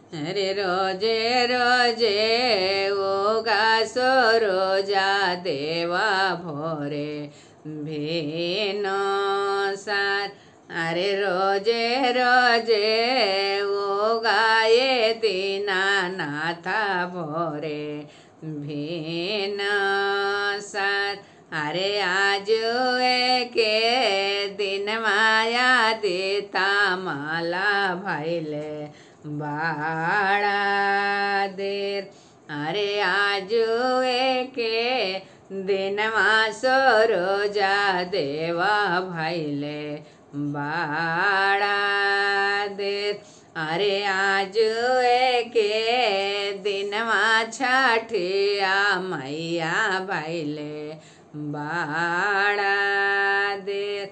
अरे रोजे रोजे ओगा सरोजा देवा भोरे भेनो सार। अरे रोजे रोजे ओगा ये दीनानाथा भोरे भेनो सार। अरे आज के दिन माया देता माला भाईले बाड़ा देर। अरे आज के दिन सरोजा देवा भाईले बाड़ा देर। अरे आज के दिन छठिया मैया भाईले बाड़ा देर।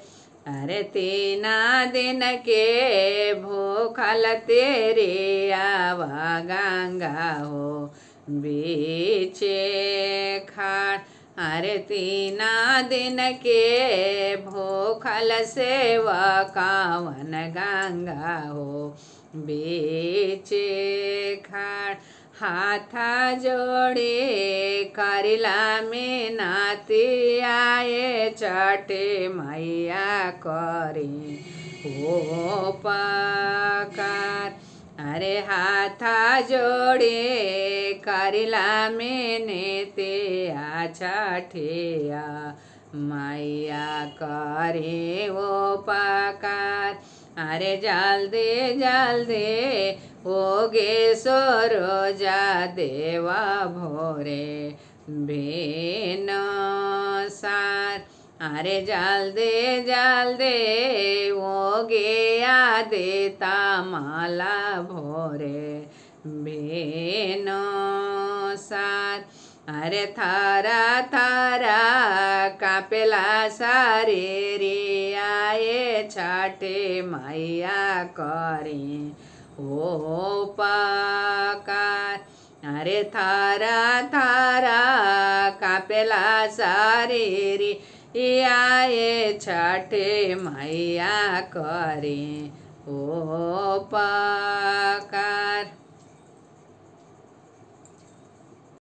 अरे 3 दिन के भूखल तेरे आवा गंगा हो बीचे खाड़। अरे 3 दिन के भूखल सेवा कावन गंगा हो बीचे खाड़। हाथा जोड़े करिला में नाती आए चटे मैया करी ओ पकार। अरे हाथा जोड़े करिला में नेते आ छठिया मैया करे ओ पकार। अरे जल्दी जल्दी होगे सरोजा देवा भोरे भेनो सार। अरे जल्दी जल्दी होगे आदेता माला भोरे भेनो सार। अरे थारा थारा कापेला सारे आए छठे मैया करे ओ पकार। अरे थारा थारा कापेला सारे आए छठे मैया करे ओ पकार।